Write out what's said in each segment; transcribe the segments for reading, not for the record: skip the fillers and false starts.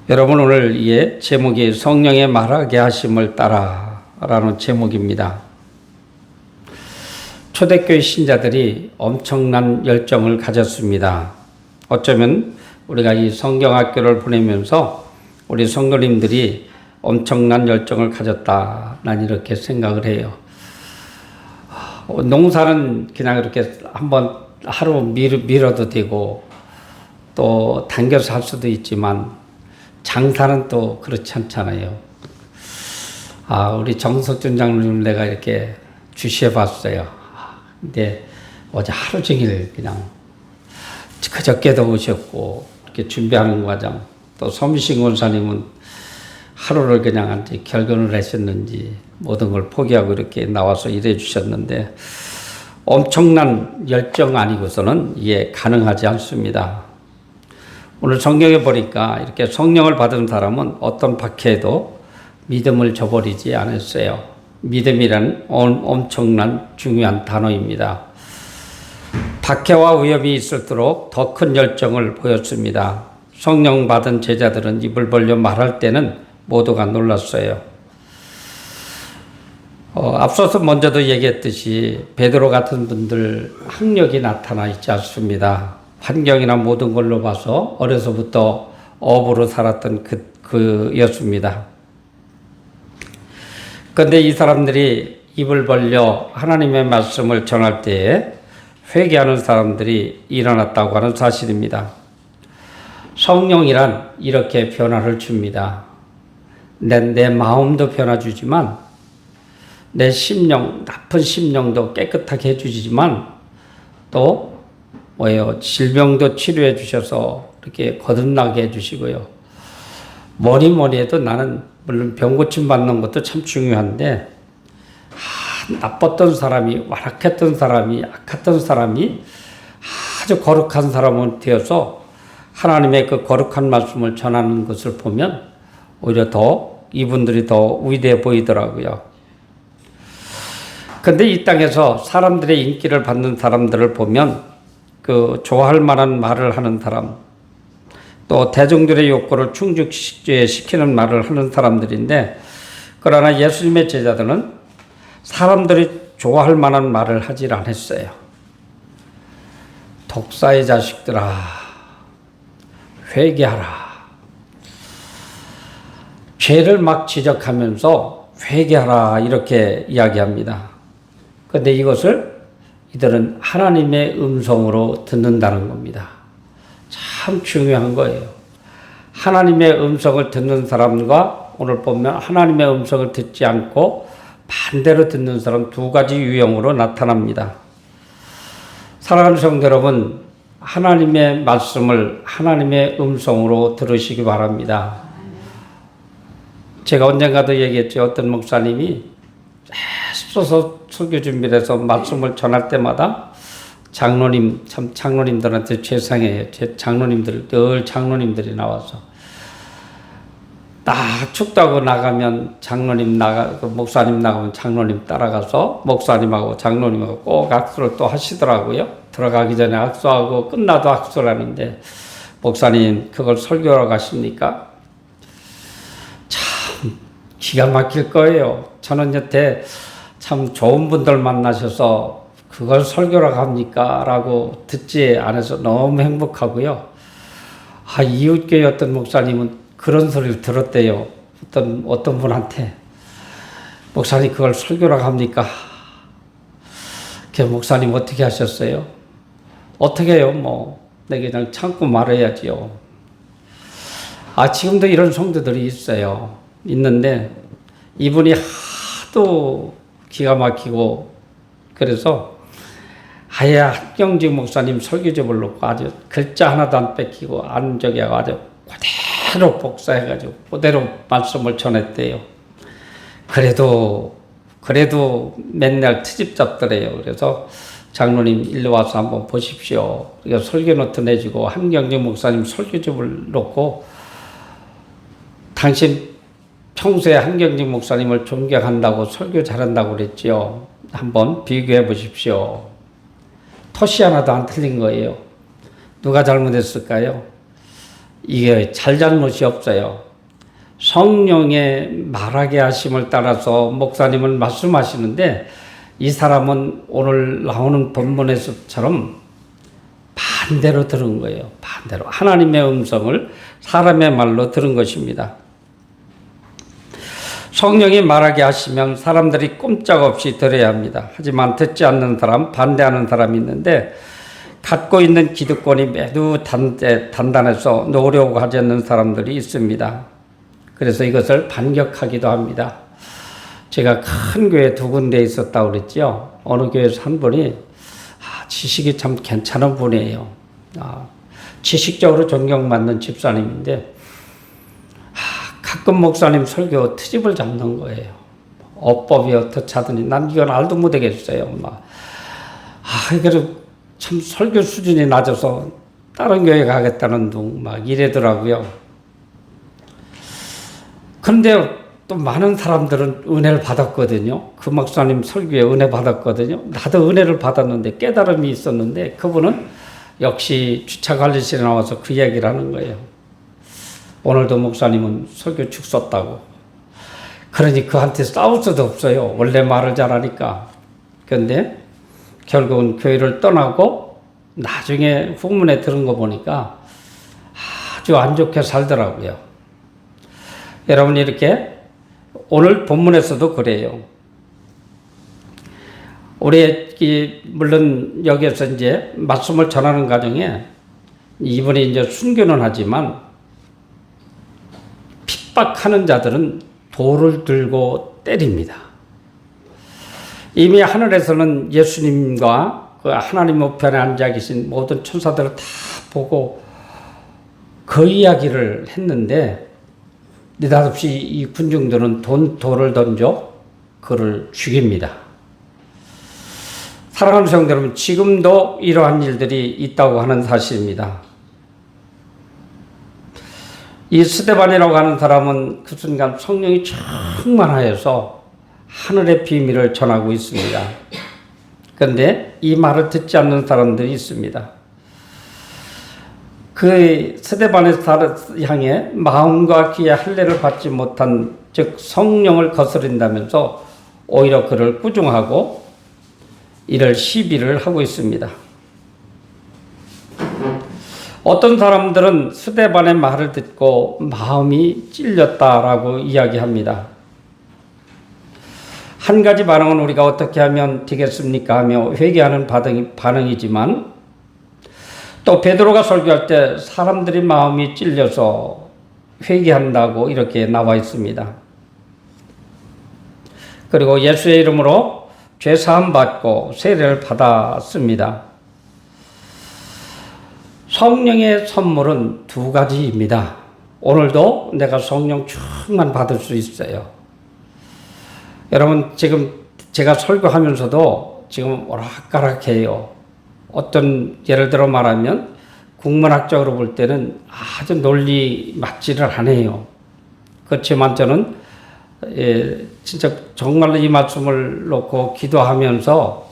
여러분, 오늘 이 제목이 성령의 말하게 하심을 따라라는 제목입니다. 초대교회 신자들이 엄청난 열정을 가졌습니다. 어쩌면 우리가 이 성경학교를 보내면서 우리 성도님들이 엄청난 열정을 가졌다, 난 이렇게 생각을 해요. 농사는 그냥 이렇게 한번 하루 밀어도 되고 또 당겨서 할 수도 있지만 장사는 또 그렇지 않잖아요. 우리 정석준 장로님 내가 이렇게 주시해 봤어요. 근데 어제 하루 종일 그냥 그저께도 오셨고 이렇게 준비하는 과정, 또 서미신 권사님은 하루를 그냥 결근을 하셨는지 모든 걸 포기하고 이렇게 나와서 일해 주셨는데 엄청난 열정 아니고서는 이게 가능하지 않습니다. 오늘 성경에 보니까 이렇게 성령을 받은 사람은 어떤 박해에도 믿음을 저버리지 않았어요. 믿음이란 엄청난 중요한 단어입니다. 박해와 위협이 있을수록 더 큰 열정을 보였습니다. 성령 받은 제자들은 입을 벌려 말할 때는 모두가 놀랐어요. 앞서서 먼저도 얘기했듯이 베드로 같은 분들 학력이 나타나 있지 않습니다. 환경이나 모든 걸로 봐서 어려서부터 업으로 살았던 그였습니다. 그런데 이 사람들이 입을 벌려 하나님의 말씀을 전할 때에 회개하는 사람들이 일어났다고 하는 사실입니다. 성령이란 이렇게 변화를 줍니다. 내 마음도 변화 주지만 내 심령, 나쁜 심령도 깨끗하게 해주지만 또 질병도 치료해 주셔서 이렇게 거듭나게 해주시고요. 뭐니 해도 나는 물론 병 고침 받는 것도 참 중요한데 나빴던 사람이, 완악했던 사람이, 악했던 사람이 아주 거룩한 사람은 되어서 하나님의 그 거룩한 말씀을 전하는 것을 보면 오히려 이분들이 더 위대해 보이더라고요. 근데 이 땅에서 사람들의 인기를 받는 사람들을 보면 좋아할 만한 말을 하는 사람, 또 대중들의 욕구를 충족시키는 말을 하는 사람들인데, 그러나 예수님의 제자들은 사람들이 좋아할 만한 말을 하질 않았어요. 독사의 자식들아, 회개하라. 죄를 막 지적하면서 회개하라 이렇게 이야기합니다. 그런데 이것을 이들은 하나님의 음성으로 듣는다는 겁니다. 참 중요한 거예요. 하나님의 음성을 듣는 사람과 오늘 보면 하나님의 음성을 듣지 않고 반대로 듣는 사람 두 가지 유형으로 나타납니다. 사랑하는 성도 여러분, 하나님의 말씀을 하나님의 음성으로 들으시기 바랍니다. 제가 언젠가도 얘기했죠. 어떤 목사님이 애써서 설교 준비를 해서 말씀을 전할 때마다 장로님들한테 죄송해요. 제 장로님들, 늘 장로님들이 나와서 딱 춥다고 나가면 목사님 나가면 장로님 따라가서 목사님하고 장로님하고 꼭 악수를 또 하시더라고요. 들어가기 전에 악수하고 끝나도 악수를 하는데 목사님 그걸 설교하러 가십니까? 참 기가 막힐 거예요. 저는 여태 참 좋은 분들 만나셔서 그걸 설교라고 합니까? 라고 듣지 않아서 너무 행복하고요. 이웃교회 어떤 목사님은 그런 소리를 들었대요. 어떤 분한테. 목사님 그걸 설교라고 합니까? 그 목사님 어떻게 하셨어요? 어떻게 해요? 내가 그냥 참고 말해야지요. 지금도 이런 성도들이 있어요. 있는데 이분이 하도 기가 막히고 그래서 아예 한경직 목사님 설교집을 놓고 아주 글자 하나도 안 뺏기고 아주 그대로 복사해가지고 그대로 말씀을 전했대요. 그래도 맨날 트집 잡더래요. 그래서 장로님 일로 와서 한번 보십시오. 그러니까 설교 노트 내주고 한경직 목사님 설교집을 놓고 당신 평소에 한경직 목사님을 존경한다고 설교 잘한다고 그랬지요. 한번 비교해 보십시오. 토시 하나도 안 틀린 거예요. 누가 잘못했을까요? 이게 잘잘못이 없어요. 성령의 말하게 하심을 따라서 목사님은 말씀하시는데 이 사람은 오늘 나오는 본문에서처럼 반대로 들은 거예요. 반대로 하나님의 음성을 사람의 말로 들은 것입니다. 성령이 말하게 하시면 사람들이 꼼짝없이 들어야 합니다. 하지만 듣지 않는 사람, 반대하는 사람이 있는데 갖고 있는 기득권이 매우 단단해서 놓으려고 하지 않는 사람들이 있습니다. 그래서 이것을 반격하기도 합니다. 제가 큰 교회 두 군데 있었다고 그랬죠. 어느 교회에서 한 분이 지식이 참 괜찮은 분이에요. 지식적으로 존경받는 집사님인데 가끔 목사님 설교 트집을 잡는 거예요. 어법이 어떻게 하더니 난 이건 알도 못하겠어요. 그래서 참 설교 수준이 낮아서 다른 교회 가겠다는 둥 막 이래더라고요. 그런데 또 많은 사람들은 은혜를 받았거든요. 그 목사님 설교에 은혜 받았거든요. 나도 은혜를 받았는데 깨달음이 있었는데 그분은 역시 주차관리실에 나와서 그 이야기를 하는 거예요. 오늘도 목사님은 설교 축 썼다고. 그러니 그한테 싸울 수도 없어요. 원래 말을 잘하니까. 그런데 결국은 교회를 떠나고 나중에 후문에 들은 거 보니까 아주 안 좋게 살더라고요. 여러분 이렇게 오늘 본문에서도 그래요. 우리 물론 여기에서 이제 말씀을 전하는 과정에 이분이 이제 순교는 하지만 핍박하는 자들은 돌을 들고 때립니다. 이미 하늘에서는 예수님과 그 하나님 우편에 앉아 계신 모든 천사들을 다 보고 그 이야기를 했는데 느닷없이 이 군중들은 돌을 던져 그를 죽입니다. 사랑하는 성도 여러분, 지금도 이러한 일들이 있다고 하는 사실입니다. 이 스데반이라고 하는 사람은 그 순간 성령이 충만하여서 하늘의 비밀을 전하고 있습니다. 그런데 이 말을 듣지 않는 사람들이 있습니다. 그 스데반의 향해 마음과 귀의 할례를 받지 못한 즉 성령을 거스린다면서 오히려 그를 꾸중하고 이를 시비를 하고 있습니다. 어떤 사람들은 스데반의 말을 듣고 마음이 찔렸다라고 이야기합니다. 한 가지 반응은 우리가 어떻게 하면 되겠습니까 하며 회개하는 반응이지만 또 베드로가 설교할 때 사람들이 마음이 찔려서 회개한다고 이렇게 나와 있습니다. 그리고 예수의 이름으로 죄 사함 받고 세례를 받았습니다. 성령의 선물은 두 가지입니다. 오늘도 내가 성령 충만 받을 수 있어요. 여러분 지금 제가 설교하면서도 지금 오락가락해요. 어떤 예를 들어 말하면 국문학적으로 볼 때는 아주 논리 맞지를 않아요. 그렇지만 저는 진짜 정말로 이 말씀을 놓고 기도하면서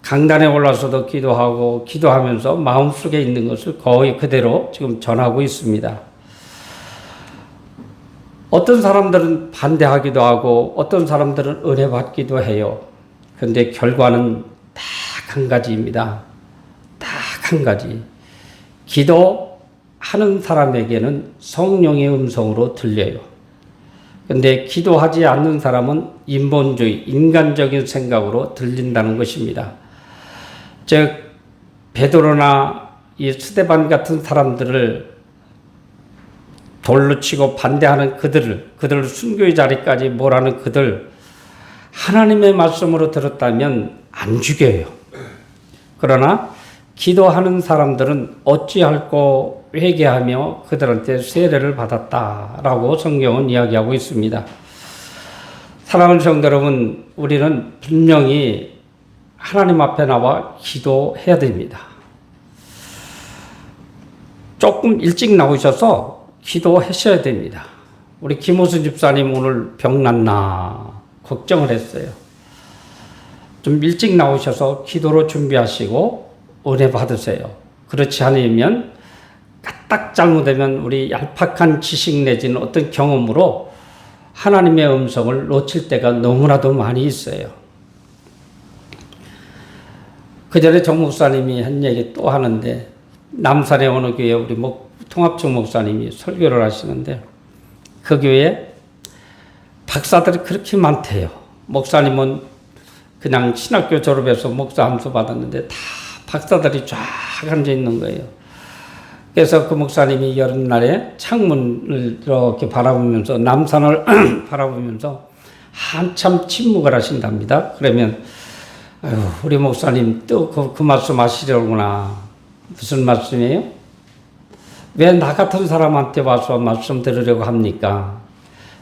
강단에 올라서도 기도하면서 마음속에 있는 것을 거의 그대로 지금 전하고 있습니다. 어떤 사람들은 반대하기도 하고 어떤 사람들은 은혜 받기도 해요. 그런데 결과는 딱 한 가지입니다. 딱 한 가지. 기도하는 사람에게는 성령의 음성으로 들려요. 그런데 기도하지 않는 사람은 인본주의, 인간적인 생각으로 들린다는 것입니다. 즉 베드로나 이 스데반 같은 사람들을 돌로 치고 반대하는 그들을 순교의 자리까지 몰아는 그들 하나님의 말씀으로 들었다면 안 죽여요. 그러나 기도하는 사람들은 어찌할꼬 회개하며 그들한테 세례를 받았다라고 성경은 이야기하고 있습니다. 사랑하는 성도 여러분, 우리는 분명히 하나님 앞에 나와 기도해야 됩니다. 조금 일찍 나오셔서 기도하셔야 됩니다. 우리 김호순 집사님 오늘 병 났나 걱정을 했어요. 좀 일찍 나오셔서 기도로 준비하시고 은혜 받으세요. 그렇지 않으면 딱 잘못되면 우리 얄팍한 지식 내지는 어떤 경험으로 하나님의 음성을 놓칠 때가 너무나도 많이 있어요. 그 전에 정 목사님이 한 얘기 또 하는데, 남산의 어느 교회 우리 통합청 목사님이 설교를 하시는데, 그 교회에 박사들이 그렇게 많대요. 목사님은 그냥 신학교 졸업해서 목사 함수 받았는데 다 박사들이 쫙 앉아 있는 거예요. 그래서 그 목사님이 여름날에 창문을 이렇게 바라보면서 남산을 바라보면서 한참 침묵을 하신답니다. 그러면 아유, 우리 목사님 또 그 말씀 하시려구나. 무슨 말씀이에요? 왜 나 같은 사람한테 와서 말씀 들으려고 합니까?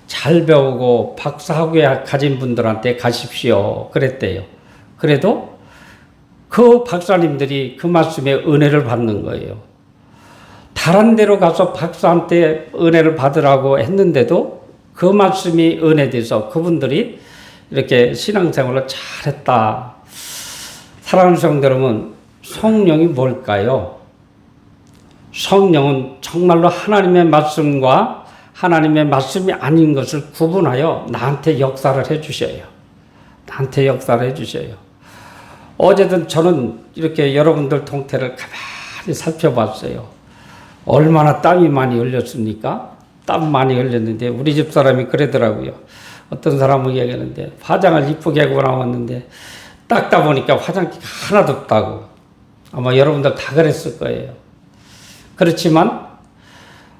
잘 배우고 박사학위 가진 분들한테 가십시오. 그랬대요. 그래도 그 박사님들이 그 말씀에 은혜를 받는 거예요. 다른 데로 가서 박사한테 은혜를 받으라고 했는데도 그 말씀이 은혜돼서 그분들이 이렇게 신앙생활을 잘했다. 사랑하는 성도 여러분, 성령이 뭘까요? 성령은 정말로 하나님의 말씀과 하나님의 말씀이 아닌 것을 구분하여 나한테 역사를 해주셔요. 나한테 역사를 해주셔요. 어제든 저는 이렇게 여러분들 동태를 가만히 살펴봤어요. 얼마나 땀이 많이 흘렸습니까? 땀 많이 흘렸는데 우리 집 사람이 그러더라고요. 어떤 사람은 얘기하는데 화장을 이쁘게 하고 나왔는데 닦다 보니까 화장기가 하나도 없다고. 아마 여러분들 다 그랬을 거예요. 그렇지만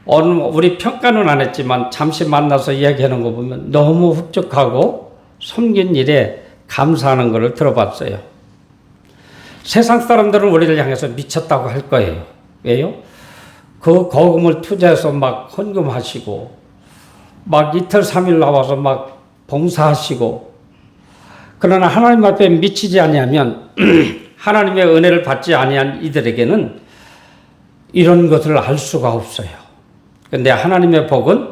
우리 평가는 안 했지만 잠시 만나서 이야기하는 거 보면 너무 흡족하고 섬긴 일에 감사하는 것을 들어봤어요. 세상 사람들은 우리를 향해서 미쳤다고 할 거예요. 왜요? 그 거금을 투자해서 막 헌금하시고 막 이틀 3일 나와서 막 봉사하시고, 그러나 하나님 앞에 미치지 아니하면 하나님의 은혜를 받지 아니한 이들에게는 이런 것을 알 수가 없어요. 근데 하나님의 복은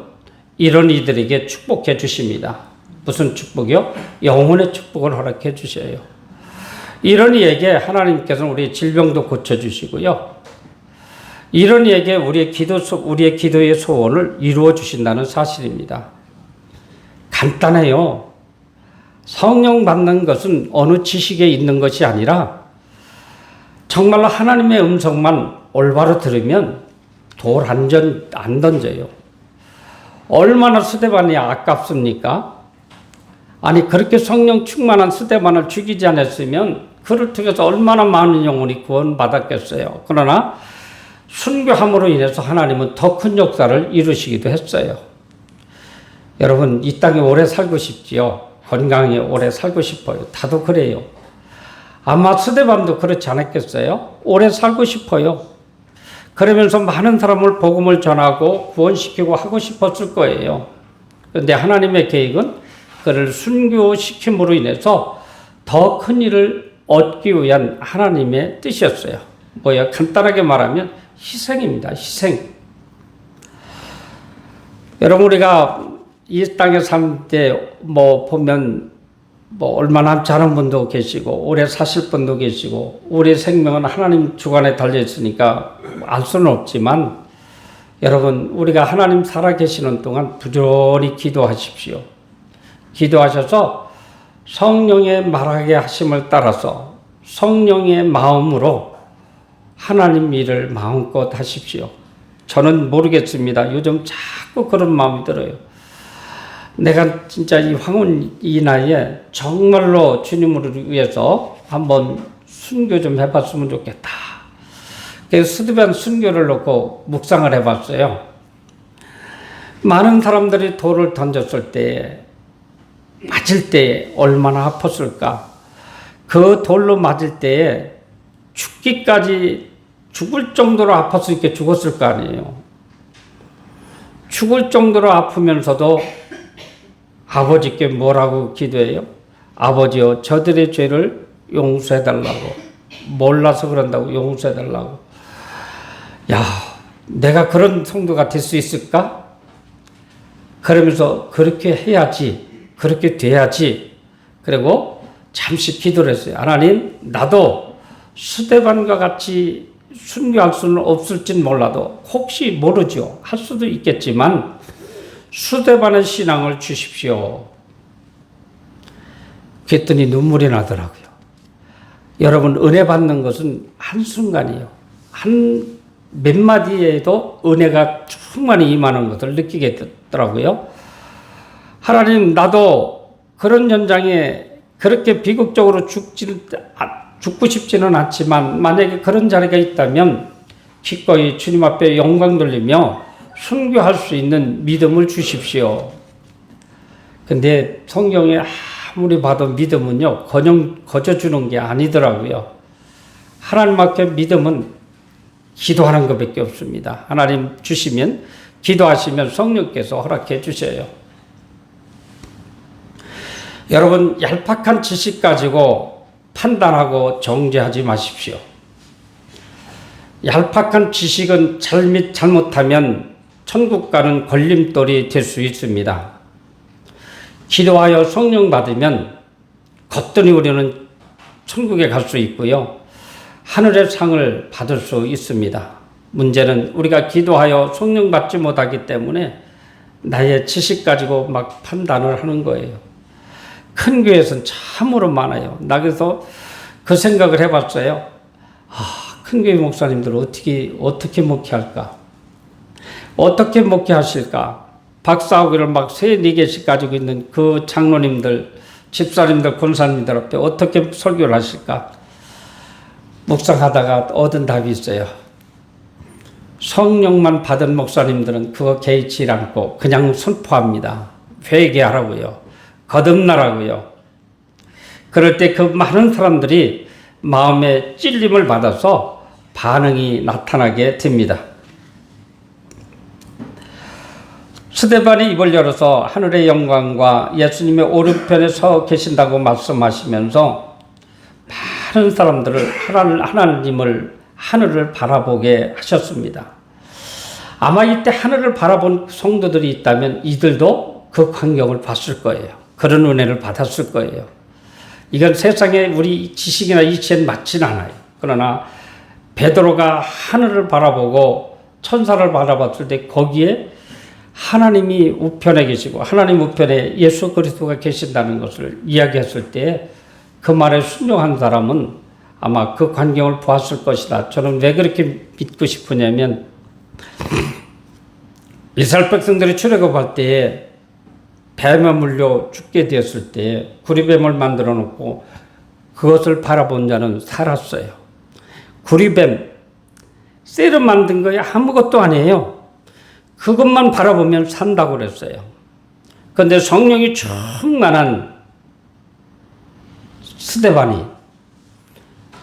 이런 이들에게 축복해 주십니다. 무슨 축복이요? 영혼의 축복을 허락해 주셔요. 이런 이에게 하나님께서는 우리의 질병도 고쳐주시고요. 이런 이에게 우리의 기도의 소원을 이루어 주신다는 사실입니다. 간단해요. 성령 받는 것은 어느 지식에 있는 것이 아니라 정말로 하나님의 음성만 올바로 들으면 돌 안 던져요. 얼마나 스데반이 아깝습니까? 아니 그렇게 성령 충만한 스데반을 죽이지 않았으면 그를 통해서 얼마나 많은 영혼이 구원받았겠어요. 그러나 순교함으로 인해서 하나님은 더 큰 역사를 이루시기도 했어요. 여러분 이 땅에 오래 살고 싶지요. 건강히 오래 살고 싶어요. 다도 그래요. 아마 스데반도 그렇지 않았겠어요? 오래 살고 싶어요. 그러면서 많은 사람을 복음을 전하고 구원시키고 하고 싶었을 거예요. 그런데 하나님의 계획은 그를 순교시킴으로 인해서 더 큰 일을 얻기 위한 하나님의 뜻이었어요. 뭐야? 간단하게 말하면 희생입니다. 희생. 여러분 우리가 이 땅에 살 때 보면 얼마 남지 않은 분도 계시고 오래 사실 분도 계시고 우리의 생명은 하나님 주관에 달려 있으니까 알 수는 없지만, 여러분 우리가 하나님 살아계시는 동안 부지런히 기도하십시오. 기도하셔서 성령의 말하게 하심을 따라서 성령의 마음으로 하나님 일을 마음껏 하십시오. 저는 모르겠습니다. 요즘 자꾸 그런 마음이 들어요. 내가 진짜 이 나이에 정말로 주님을 위해서 한번 순교 좀 해봤으면 좋겠다. 그래서 스데반 순교를 놓고 묵상을 해봤어요. 많은 사람들이 돌을 던졌을 때, 맞을 때 얼마나 아팠을까. 그 돌로 맞을 때에 죽을 정도로 아팠으니까 죽었을 거 아니에요. 죽을 정도로 아프면서도 아버지께 뭐라고 기도해요? 아버지여 저들의 죄를 용서해달라고. 몰라서 그런다고 용서해달라고. 야, 내가 그런 성도가 될 수 있을까? 그러면서 그렇게 해야지, 그렇게 돼야지. 그리고 잠시 기도를 했어요. 하나님, 나도 스데반과 같이 순교할 수는 없을진 몰라도 혹시 모르죠. 할 수도 있겠지만 수대반의 신앙을 주십시오. 그랬더니 눈물이 나더라고요. 여러분, 은혜 받는 것은 한순간이에요. 한 몇 마디에도 은혜가 충만히 임하는 것을 느끼게 되더라고요. 하나님, 나도 그런 현장에 그렇게 비극적으로 죽고 싶지는 않지만 만약에 그런 자리가 있다면 기꺼이 주님 앞에 영광 돌리며 순교할 수 있는 믿음을 주십시오. 근데 성경에 아무리 봐도 믿음은요, 거저주는 게 아니더라고요. 하나님 앞에 믿음은 기도하는 것밖에 없습니다. 하나님 주시면, 기도하시면 성령께서 허락해 주셔요. 여러분, 얄팍한 지식 가지고 판단하고 정죄하지 마십시오. 얄팍한 지식은 잘못하면 천국 가는 걸림돌이 될 수 있습니다. 기도하여 성령 받으면 거뜬히 우리는 천국에 갈 수 있고요. 하늘의 상을 받을 수 있습니다. 문제는 우리가 기도하여 성령 받지 못하기 때문에 나의 지식 가지고 막 판단을 하는 거예요. 큰 교회에서는 참으로 많아요. 나 그래서 그 생각을 해봤어요. 큰 교회 목사님들 어떻게 목회할까? 어떻게 목회하실까? 박사학위를 막 3-4개씩 가지고 있는 그 장로님들, 집사님들, 권사님들 앞에 어떻게 설교를 하실까? 묵상하다가 얻은 답이 있어요. 성령만 받은 목사님들은 그거 개의치 않고 그냥 선포합니다. 회개하라고요. 거듭나라고요. 그럴 때 그 많은 사람들이 마음에 찔림을 받아서 반응이 나타나게 됩니다. 스데반이 입을 열어서 하늘의 영광과 예수님의 오른편에 서 계신다고 말씀하시면서 많은 사람들을 하늘을 바라보게 하셨습니다. 아마 이때 하늘을 바라본 성도들이 있다면 이들도 그 광경을 봤을 거예요. 그런 은혜를 받았을 거예요. 이건 세상에 우리 지식이나 이치엔 맞진 않아요. 그러나 베드로가 하늘을 바라보고 천사를 바라봤을 때 거기에 하나님이 우편에 계시고 하나님 우편에 예수 그리스도가 계신다는 것을 이야기했을 때 그 말에 순종한 사람은 아마 그 광경을 보았을 것이다. 저는 왜 그렇게 믿고 싶으냐면 이스라엘 백성들이 출애굽할 때에 뱀에 물려 죽게 되었을 때 구리뱀을 만들어 놓고 그것을 바라본 자는 살았어요. 구리뱀, 쇠로 만든 거에 아무것도 아니에요. 그것만 바라보면 산다고 그랬어요. 그런데 성령이 충만한 스데반이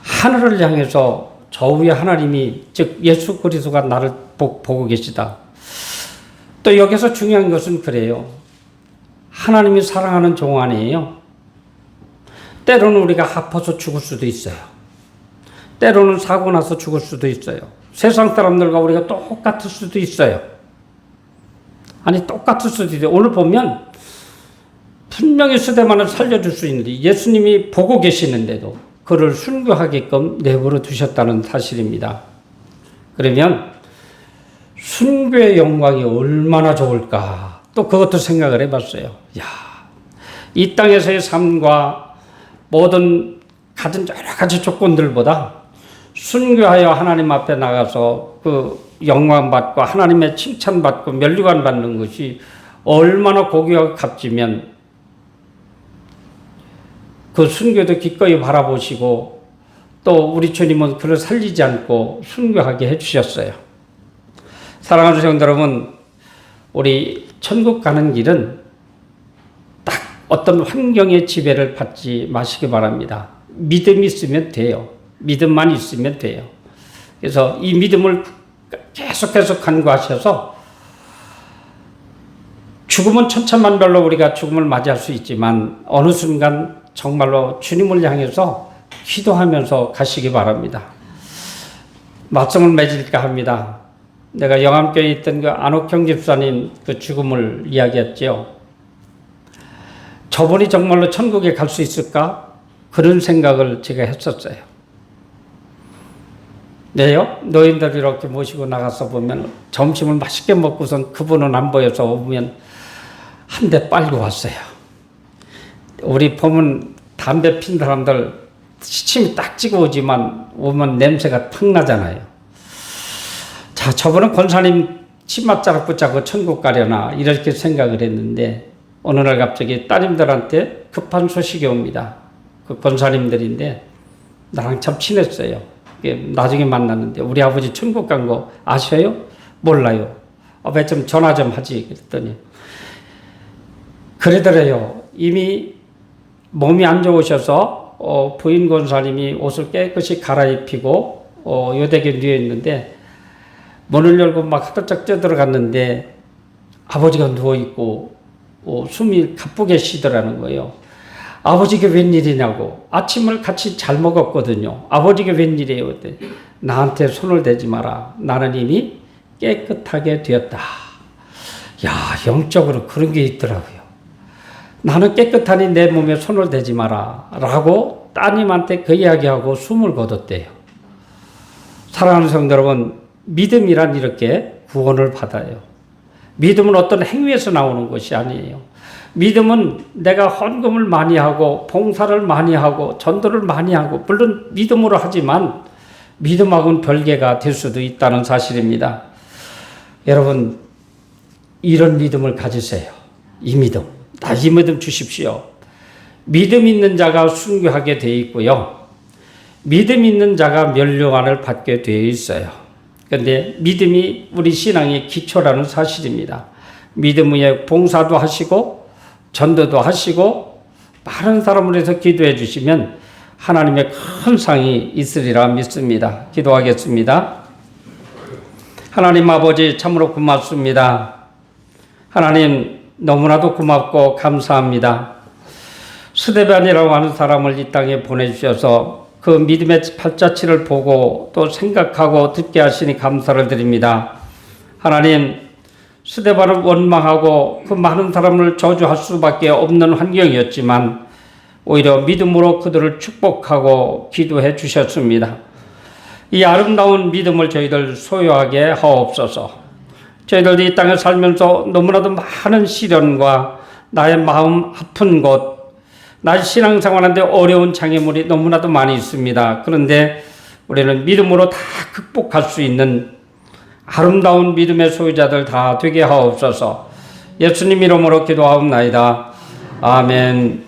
하늘을 향해서 저 위에 하나님이, 즉 예수 그리스도가 나를 보고 계시다. 또 여기서 중요한 것은 그래요. 하나님이 사랑하는 종 아니에요. 때로는 우리가 아파서 죽을 수도 있어요. 때로는 사고 나서 죽을 수도 있어요. 세상 사람들과 우리가 똑같을 수도 있어요. 아니, 똑같을 수도 있어요. 오늘 보면 분명히 스데반을 살려줄 수 있는데 예수님이 보고 계시는데도 그를 순교하게끔 내버려 두셨다는 사실입니다. 그러면 순교의 영광이 얼마나 좋을까? 또 그것도 생각을 해봤어요. 이 땅에서의 삶과 모든 가진 여러 가지 조건들보다 순교하여 하나님 앞에 나가서 그 영광받고 하나님의 칭찬받고 면류관 받는 것이 얼마나 고귀하고 값지면 그 순교도 기꺼이 바라보시고 또 우리 주님은 그를 살리지 않고 순교하게 해주셨어요. 사랑하는 성도 여러분, 우리 천국 가는 길은 딱 어떤 환경의 지배를 받지 마시기 바랍니다. 믿음이 있으면 돼요. 믿음만 있으면 돼요. 그래서 이 믿음을 계속해서 간구하셔서 죽음은 천차만별로 우리가 죽음을 맞이할 수 있지만 어느 순간 정말로 주님을 향해서 기도하면서 가시기 바랍니다. 말씀을 맺을까 합니다. 내가 영암교회에 있던 그 안옥형 집사님 그 죽음을 이야기했죠. 저분이 정말로 천국에 갈 수 있을까? 그런 생각을 제가 했었어요. 네요. 노인들 이렇게 모시고 나가서 보면 점심을 맛있게 먹고선 그분은 안 보여서 오면 한 대 빨고 왔어요. 우리 보면 담배 핀 사람들 시침이 딱 찍어 오지만 오면 냄새가 탁 나잖아요. 자, 저분은 권사님 치맛자락 붙잡고 천국 가려나 이렇게 생각을 했는데 어느 날 갑자기 따님들한테 급한 소식이 옵니다. 그 권사님들인데 나랑 참 친했어요. 나중에 만났는데 우리 아버지 천국 간 거 아셔요? 몰라요. 왜 좀 전화 좀 하지? 그랬더니 그러더래요. 이미 몸이 안 좋으셔서 부인 권사님이 옷을 깨끗이 갈아입히고 요대게 누워있는데 문을 열고 막 화들짝 뛰어들어갔는데 아버지가 누워있고 숨이 가쁘게 쉬더라는 거예요. 아버지가 웬일이냐고. 아침을 같이 잘 먹었거든요. 아버지가 웬일이에요. 나한테 손을 대지 마라. 나는 이미 깨끗하게 되었다. 야, 영적으로 그런 게 있더라고요. 나는 깨끗하니 내 몸에 손을 대지 마라. 라고 따님한테 그 이야기하고 숨을 거뒀대요. 사랑하는 성도 여러분, 믿음이란 이렇게 구원을 받아요. 믿음은 어떤 행위에서 나오는 것이 아니에요. 믿음은 내가 헌금을 많이 하고 봉사를 많이 하고 전도를 많이 하고 물론 믿음으로 하지만 믿음하고는 별개가 될 수도 있다는 사실입니다. 여러분 이런 믿음을 가지세요. 이 믿음. 나 이 믿음 주십시오. 믿음 있는 자가 순교하게 되어 있고요. 믿음 있는 자가 멸류관을 받게 되어 있어요. 그런데 믿음이 우리 신앙의 기초라는 사실입니다. 믿음 위에 봉사도 하시고 전도도 하시고 많은 사람을 위해서 기도해 주시면 하나님의 큰 상이 있으리라 믿습니다. 기도하겠습니다. 하나님 아버지 참으로 고맙습니다. 하나님 너무나도 고맙고 감사합니다. 스데반이라고 하는 사람을 이 땅에 보내주셔서 그 믿음의 발자취를 보고 또 생각하고 듣게 하시니 감사를 드립니다. 하나님 스데반을 원망하고 그 많은 사람을 저주할 수밖에 없는 환경이었지만 오히려 믿음으로 그들을 축복하고 기도해 주셨습니다. 이 아름다운 믿음을 저희들 소유하게 하옵소서. 저희들 이 땅에 살면서 너무나도 많은 시련과 나의 마음 아픈 곳, 나의 신앙생활하는데 어려운 장애물이 너무나도 많이 있습니다. 그런데 우리는 믿음으로 다 극복할 수 있는 아름다운 믿음의 소유자들 다 되게 하옵소서. 예수님 이름으로 기도하옵나이다. 아멘.